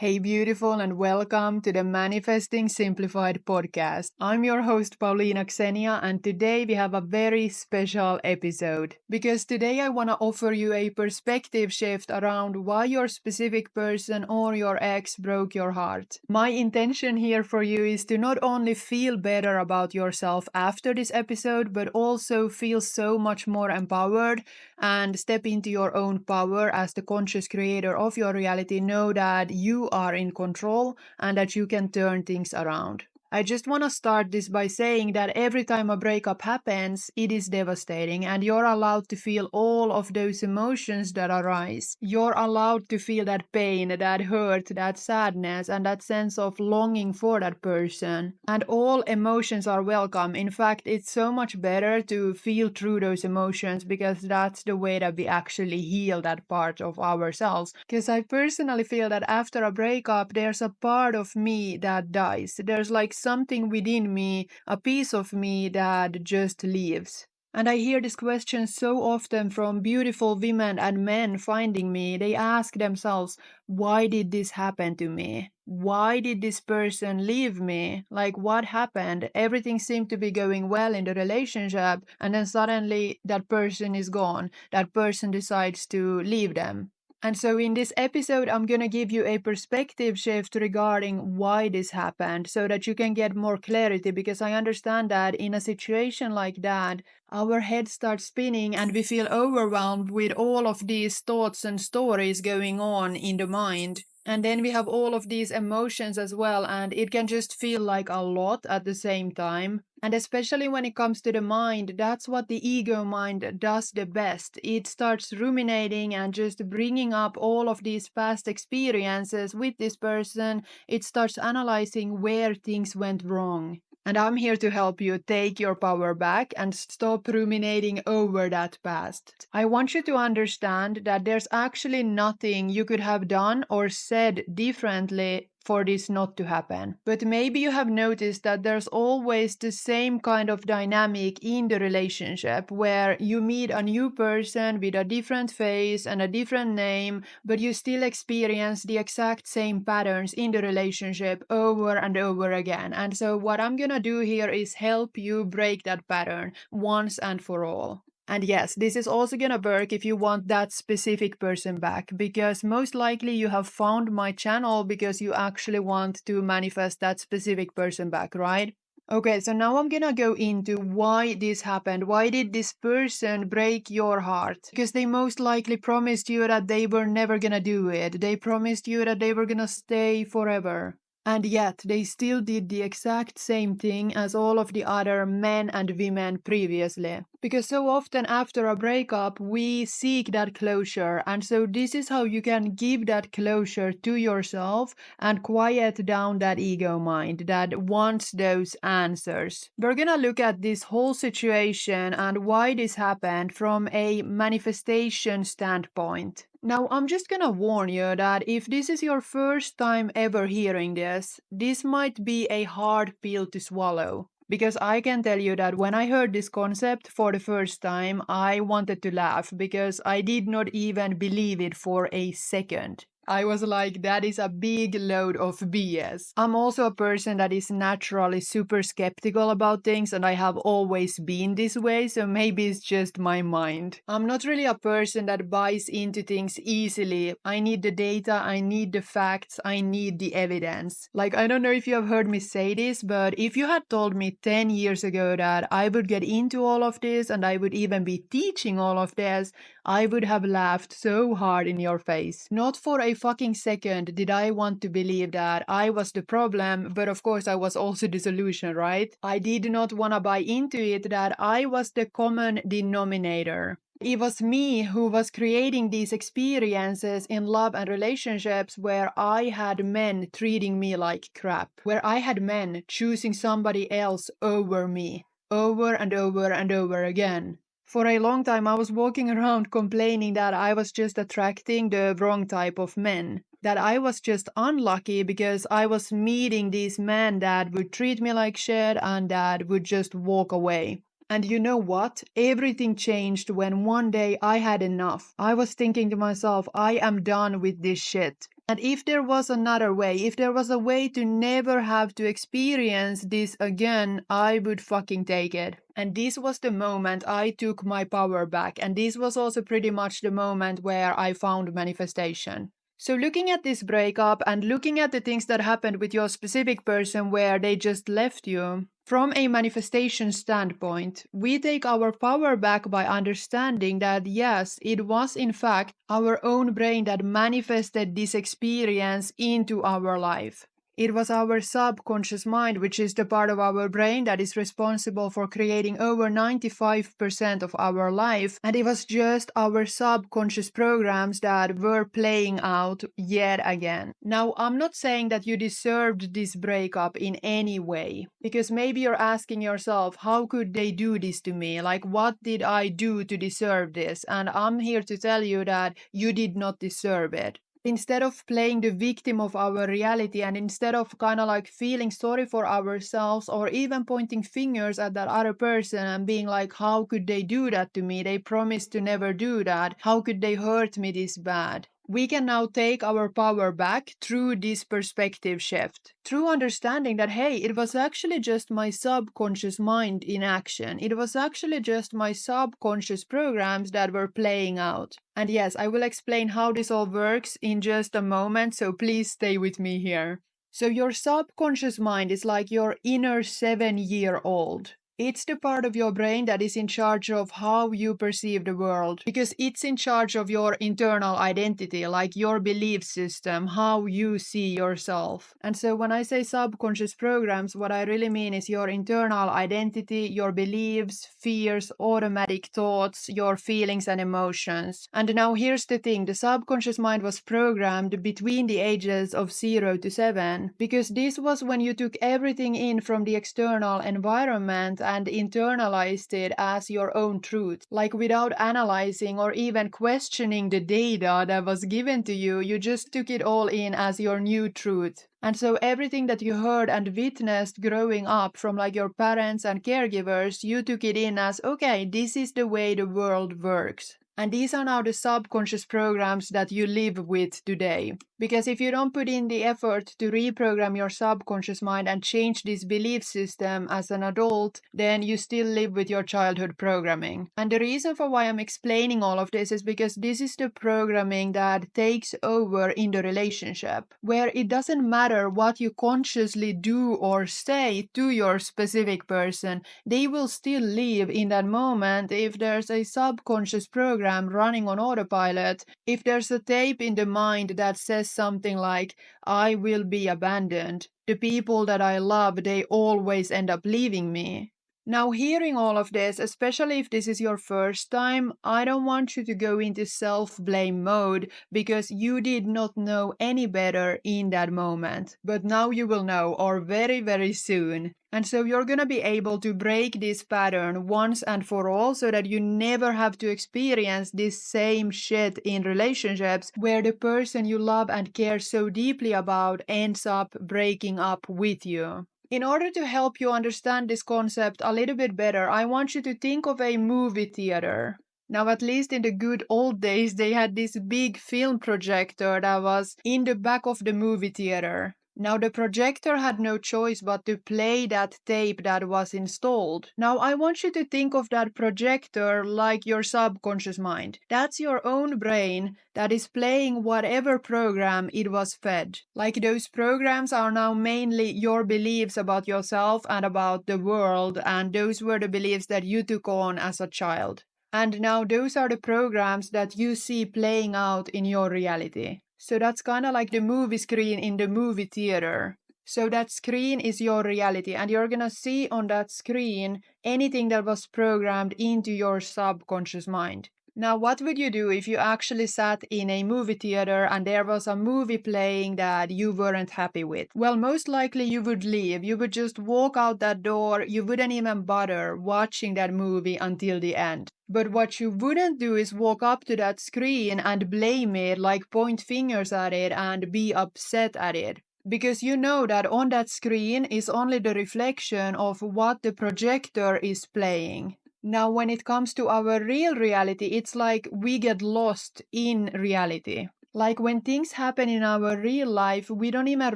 Hey, beautiful, and welcome to the Manifesting Simplified podcast. I'm your host, Paulina Xenia, and today we have a very special episode. Because today I want to offer you a perspective shift around why your specific person or your ex broke your heart. My intention here for you is to not only feel better about yourself after this episode, but also feel so much more empowered and step into your own power as the conscious creator of your reality. Know that you are in control and that you can turn things around. I just want to start this by saying that every time a breakup happens, it is devastating, and you're allowed to feel all of those emotions that arise. You're allowed to feel that pain, that hurt, that sadness, and that sense of longing for that person. And all emotions are welcome. In fact, it's so much better to feel through those emotions because that's the way that we actually heal that part of ourselves. Because I personally feel that after a breakup, there's a part of me that dies. There's like something within me, a piece of me that just leaves. And I hear this question so often from beautiful women and men finding me. They ask themselves, why did this happen to me? Why did this person leave me? Like, what happened? Everything seemed to be going well in the relationship, and then suddenly that person is gone. That person decides to leave them. And so in this episode, I'm going to give you a perspective shift regarding why this happened so that you can get more clarity, because I understand that in a situation like that, our head starts spinning and we feel overwhelmed with all of these thoughts and stories going on in the mind. And then we have all of these emotions as well, and it can just feel like a lot at the same time. And especially when it comes to the mind, that's what the ego mind does the best. It starts ruminating and just bringing up all of these past experiences with this person. It starts analyzing where things went wrong. And I'm here to help you take your power back and stop ruminating over that past. I want you to understand that there's actually nothing you could have done or said differently for this not to happen. But maybe you have noticed that there's always the same kind of dynamic in the relationship where you meet a new person with a different face and a different name, but you still experience the exact same patterns in the relationship over and over again. And so what I'm gonna do here is help you break that pattern once and for all. And yes, this is also gonna work if you want that specific person back, because most likely you have found my channel because you actually want to manifest that specific person back, right? Okay, so now I'm gonna go into why this happened. Why did this person break your heart? Because they most likely promised you that they were never gonna do it. They promised you that they were gonna stay forever. And yet, they still did the exact same thing as all of the other men and women previously. Because so often after a breakup, we seek that closure. And so this is how you can give that closure to yourself and quiet down that ego mind that wants those answers. We're gonna look at this whole situation and why this happened from a manifestation standpoint. Now, I'm just gonna warn you that if this is your first time ever hearing this might be a hard pill to swallow. Because I can tell you that when I heard this concept for the first time, I wanted to laugh because I did not even believe it for a second. I was like, that is a big load of BS. I'm also a person that is naturally super skeptical about things, and I have always been this way, so maybe it's just my mind. I'm not really a person that buys into things easily. I need the data, I need the facts, I need the evidence. Like, I don't know if you have heard me say this, but if you had told me 10 years ago that I would get into all of this and I would even be teaching all of this, I would have laughed so hard in your face. Not for a fucking second did I want to believe that I was the problem, but of course I was also the solution, right? I did not want to buy into it that I was the common denominator. It was me who was creating these experiences in love and relationships where I had men treating me like crap, where I had men choosing somebody else over me, over and over and over again. For a long time, I was walking around complaining that I was just attracting the wrong type of men, that I was just unlucky because I was meeting these men that would treat me like shit and that would just walk away. And you know what? Everything changed when one day I had enough. I was thinking to myself, I am done with this shit. And if there was another way, if there was a way to never have to experience this again, I would fucking take it. And this was the moment I took my power back. And this was also pretty much the moment where I found manifestation. So looking at this breakup and looking at the things that happened with your specific person where they just left you, from a manifestation standpoint, we take our power back by understanding that yes, it was in fact our own brain that manifested this experience into our life. It was our subconscious mind, which is the part of our brain that is responsible for creating over 95% of our life. And it was just our subconscious programs that were playing out yet again. Now, I'm not saying that you deserved this breakup in any way, because maybe you're asking yourself, how could they do this to me? Like, what did I do to deserve this? And I'm here to tell you that you did not deserve it. Instead of playing the victim of our reality and instead of kind of like feeling sorry for ourselves or even pointing fingers at that other person and being like, how could they do that to me? They promised to never do that. How could they hurt me this bad? We can now take our power back through this perspective shift, through understanding that, hey, it was actually just my subconscious mind in action. It was actually just my subconscious programs that were playing out. And yes, I will explain how this all works in just a moment, so please stay with me here. So your subconscious mind is like your inner 7-year-old. It's the part of your brain that is in charge of how you perceive the world, because it's in charge of your internal identity, like your belief system, how you see yourself. And so when I say subconscious programs, what I really mean is your internal identity, your beliefs, fears, automatic thoughts, your feelings and emotions. And now here's the thing, the subconscious mind was programmed between the ages of 0 to 7, because this was when you took everything in from the external environment and internalized it as your own truth. Like without analyzing or even questioning the data that was given to you, you just took it all in as your new truth. And so everything that you heard and witnessed growing up from like your parents and caregivers, you took it in as, okay, this is the way the world works. And these are now the subconscious programs that you live with today. Because if you don't put in the effort to reprogram your subconscious mind and change this belief system as an adult, then you still live with your childhood programming. And the reason for why I'm explaining all of this is because this is the programming that takes over in the relationship, where it doesn't matter what you consciously do or say to your specific person, they will still live in that moment if there's a subconscious program running on autopilot, if there's a tape in the mind that says something like, I will be abandoned. The people that I love, they always end up leaving me. Now, hearing all of this, especially if this is your first time, I don't want you to go into self-blame mode because you did not know any better in that moment. But now you will know, or very, very soon. And so you're gonna be able to break this pattern once and for all so that you never have to experience this same shit in relationships where the person you love and care so deeply about ends up breaking up with you. In order to help you understand this concept a little bit better, I want you to think of a movie theater. Now, at least in the good old days, they had this big film projector that was in the back of the movie theater. Now, the projector had no choice but to play that tape that was installed. Now, I want you to think of that projector like your subconscious mind. That's your own brain that is playing whatever program it was fed. Like those programs are now mainly your beliefs about yourself and about the world, and those were the beliefs that you took on as a child. And now those are the programs that you see playing out in your reality. So that's kind of like the movie screen in the movie theater. So that screen is your reality, and you're gonna see on that screen anything that was programmed into your subconscious mind. Now, what would you do if you actually sat in a movie theater and there was a movie playing that you weren't happy with? Well, most likely you would leave. You would just walk out that door. You wouldn't even bother watching that movie until the end. But what you wouldn't do is walk up to that screen and blame it, like point fingers at it and be upset at it. Because you know that on that screen is only the reflection of what the projector is playing. Now, when it comes to our real reality, it's like we get lost in reality. Like when things happen in our real life, we don't even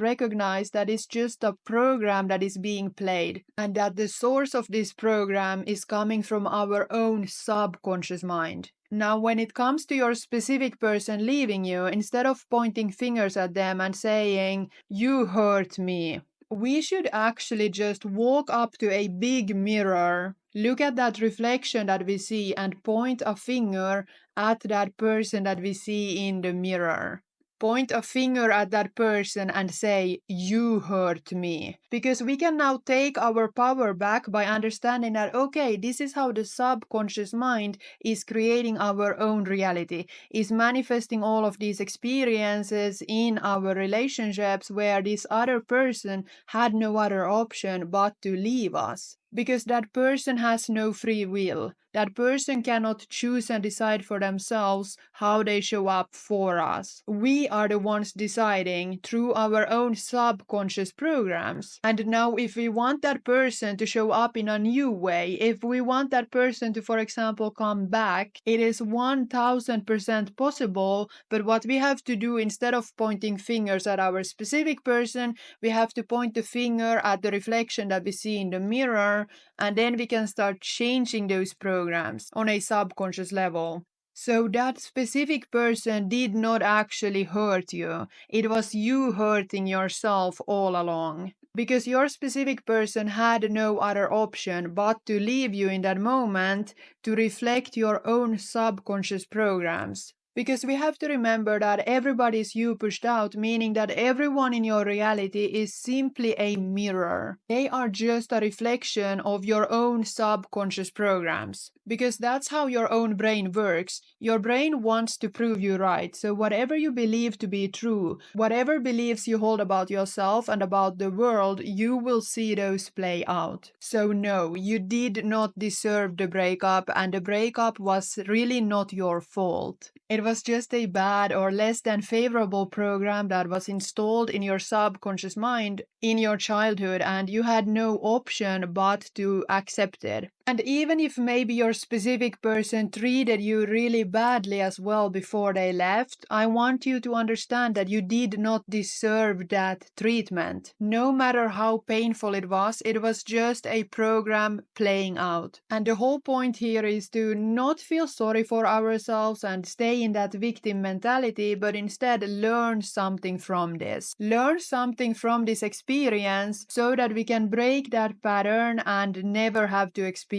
recognize that it's just a program that is being played, and that the source of this program is coming from our own subconscious mind. Now, when it comes to your specific person leaving you, instead of pointing fingers at them and saying, "You hurt me," we should actually just walk up to a big mirror, look at that reflection that we see, and point a finger at that person that we see in the mirror. Point a finger at that person and say, "You hurt me." Because we can now take our power back by understanding that, okay, this is how the subconscious mind is creating our own reality, is manifesting all of these experiences in our relationships where this other person had no other option but to leave us. Because that person has no free will. That person cannot choose and decide for themselves how they show up for us. We are the ones deciding through our own subconscious programs. And now, if we want that person to show up in a new way, if we want that person to, for example, come back, it is 1000% possible. But what we have to do, instead of pointing fingers at our specific person, we have to point the finger at the reflection that we see in the mirror, and then we can start changing those programs on a subconscious level. So that specific person did not actually hurt you. It was you hurting yourself all along. Because your specific person had no other option but to leave you in that moment to reflect your own subconscious programs. Because we have to remember that everybody is you pushed out, meaning that everyone in your reality is simply a mirror. They are just a reflection of your own subconscious programs. Because that's how your own brain works. Your brain wants to prove you right. So whatever you believe to be true, whatever beliefs you hold about yourself and about the world, you will see those play out. So no, you did not deserve the breakup, and the breakup was really not your fault. It was just a bad or less than favorable program that was installed in your subconscious mind in your childhood, and you had no option but to accept it. And even if maybe your specific person treated you really badly as well before they left, I want you to understand that you did not deserve that treatment. No matter how painful it was just a program playing out. And the whole point here is to not feel sorry for ourselves and stay in that victim mentality, but instead learn something from this. Learn something from this experience so that we can break that pattern and never have to experience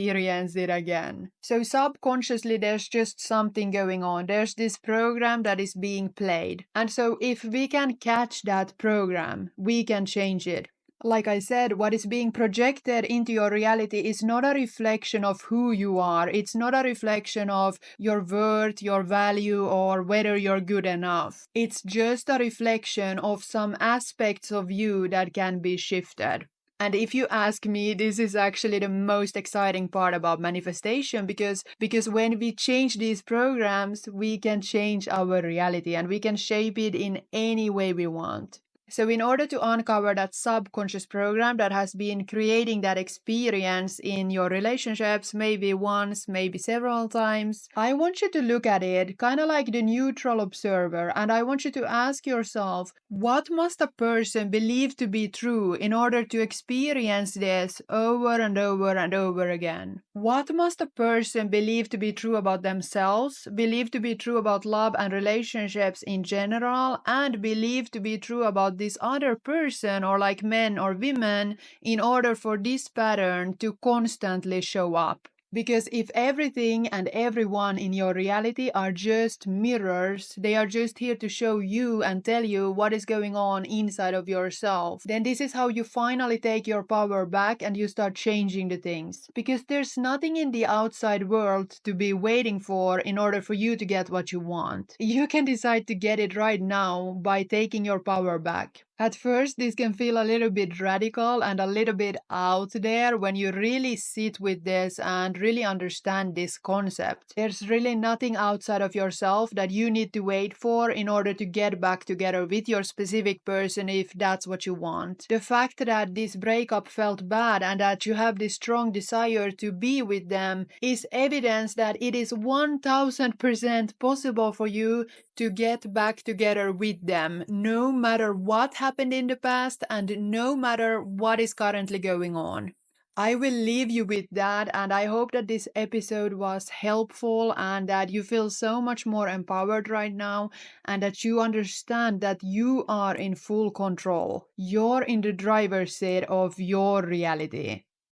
it again. So subconsciously there's just something going on. There's this program that is being played. And so if we can catch that program, we can change it. Like I said, what is being projected into your reality is not a reflection of who you are. It's not a reflection of your worth, your value, or whether you're good enough. It's just a reflection of some aspects of you that can be shifted. And if you ask me, this is actually the most exciting part about manifestation, because when we change these programs, we can change our reality and we can shape it in any way we want. So in order to uncover that subconscious program that has been creating that experience in your relationships, maybe once, maybe several times, I want you to look at it kind of like the neutral observer, and I want you to ask yourself, what must a person believe to be true in order to experience this over and over and over again? What must a person believe to be true about themselves, believe to be true about love and relationships in general, and believe to be true about this other person, or like men or women, in order for this pattern to constantly show up? Because if everything and everyone in your reality are just mirrors, they are just here to show you and tell you what is going on inside of yourself, then this is how you finally take your power back and you start changing the things. Because there's nothing in the outside world to be waiting for in order for you to get what you want. You can decide to get it right now by taking your power back. At first, this can feel a little bit radical and a little bit out there when you really sit with this and really understand this concept. There's really nothing outside of yourself that you need to wait for in order to get back together with your specific person if that's what you want. The fact that this breakup felt bad and that you have this strong desire to be with them is evidence that it is 1000% possible for you to get back together with them, no matter what happened in the past and no matter what is currently going on. I will leave you with that, and I hope that this episode was helpful and that you feel so much more empowered right now and that you understand that you are in full control. You're in the driver's seat of your reality.